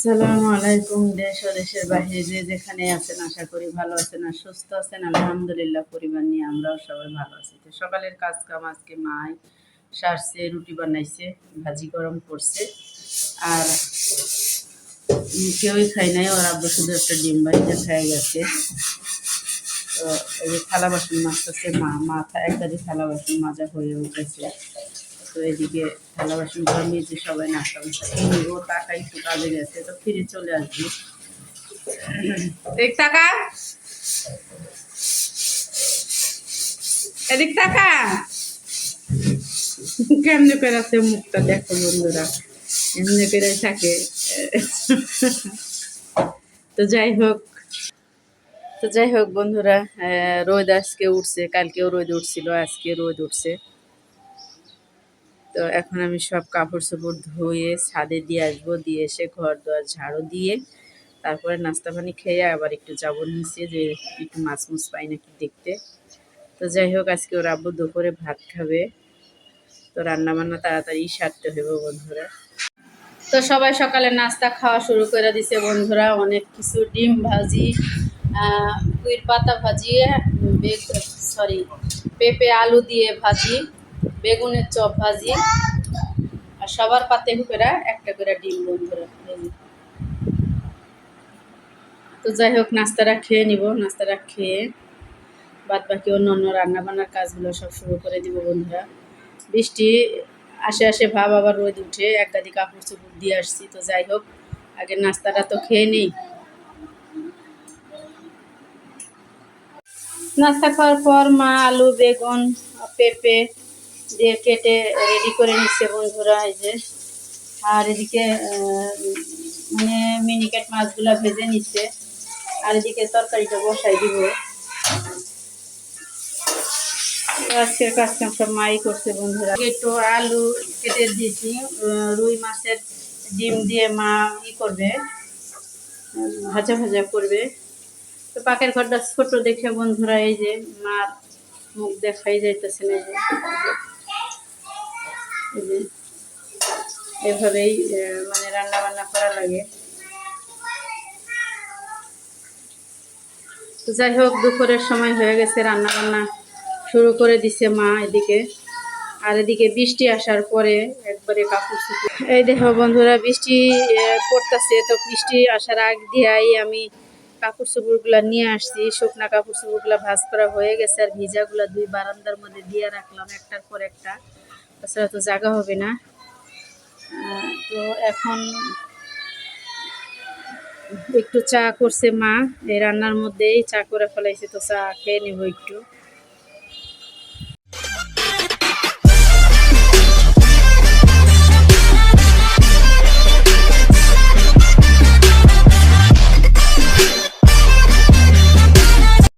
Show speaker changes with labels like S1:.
S1: আসসালামু আলাইকুম। দেশ ও দেশের বাইরে যে যেখানে আছেন আশা করি ভালো আছেন আর সুস্থ আছেন। আলহামদুলিল্লাহ, পরিবার নিয়ে আমরাও সবাই ভালো আছি। তো সকালের কাজ কাম আজকে মাই সারছে, রুটি বানাইছে, ভাজি গরম করছে, আর কেউই খাই নাই। ওর আব্বু শুধু একটা ডিম ভাজিটা খেয়ে গেছে। তো এই যে থালা বাসন মাজতেছে মা, মাথা একবারই থালা বাসন মাজা হয়ে উঠেছে। তো এদিকে থালা বাসন ঘর নিয়েছি, সবাই নাস্তা বাস্তা খেয়ে নিবো। টাকা একটু কাজে গেছে, তো ফিরে চলে আসবি। এদিক টাকা, এদিক টাকা। কেমনে করে আছে মুখটা দেখো বন্ধুরা, এমনি করে থাকে। তো যাই হোক, বন্ধুরা, রোদ আজকে উঠছে, কালকেও রোদ উঠছিল, আজকে রোদ উঠছে। তো এখন আমি সব কাপড় চোপড় ধুয়ে ছাদে দিয়ে আসবো, দিয়ে এসে ঘর দোয়ার ঝাড়ু দিয়ে তারপরে নাস্তা পানি খেয়ে আবার একটু যাবো নিচে, যে একটু মাছ মুছ পাই নাকি দেখতে। তো যাই হোক, আজকে ওর আব্বু দুপুরে ভাত খাবে, তো রান্না বান্না তাড়াতাড়ি সারতে হবে বন্ধুরা। তো সবাই সকালে নাস্তা খাওয়া শুরু করে দিছে বন্ধুরা। অনেক কিছু, ডিম ভাজি, কুইর পাতা ভাজি, পেঁপে আলু দিয়ে ভাজি, বেগুনের চপ ভাজি, আর সবার পাতে করে একটা করে ডিম বন্ধুরা। তো যাই হোক, নাস্তাটা খেয়ে নিব, নাস্তাটা খেয়ে বাদ বাকি অন্য অন্য রান্নাবান্নার কাজগুলো সব শুরু করে দিব বন্ধুরা। বৃষ্টি আসে আসে ভাব, আবার রোদ উঠে, এক গাদি কাপড় চোপড় দিয়ে আসছি। তো যাই হোক, আগে নাস্তাটা তো খেয়ে নিই। নাস্তা খাওয়ার পর মা আলু, বেগুন, পেঁপে দিয়ে কেটে রেডি করে নিচ্ছে বন্ধুরা, এই যে। আর এদিকে মানে মিনিকেট মাছগুলা ভেজে নিচ্ছে, আর এদিকে তরকারিটা বসাই দিব। আজকের কাজটা সব মাই করছে বন্ধুরা। একটু আলু কেটে দিয়েছি, রুই মাছের ডিম দিয়ে মা করবে, ভাজা ভাজা করবে। তো পাকের ঘরটা ছোট দেখে বন্ধুরা, এই যে মার মুখ দেখাই যাইতেছে না, এই যে এভাবেই মানে রান্না বান্না করা লাগে। তো যাই হোক, দুপুরের সময় হয়ে গেছে, রান্না বান্না শুরু করে দিছে মা এদিকে। আর এদিকে বৃষ্টি আসার পরে একবারে কাপড় চোপড়, এই দেখো বন্ধুরা, বৃষ্টি পড়তেছে। তো বৃষ্টি আসার আগ দিয়েই আমি কাপড় চোপড়গুলো নিয়ে আসছি। শুকনা কাপড় চোপড়গুলো ভাঁজ করা হয়ে গেছে, আর ভিজাগুলো দুই বারান্দার মধ্যে দিয়ে রাখলাম একটার পর একটা, তাছাড়া তো জায়গা হবে না। তো এখন একটু চা করছে মা, এই রান্নার মধ্যেই চা করে ফেলাইছে, তো চা খেয়ে নেব একটু।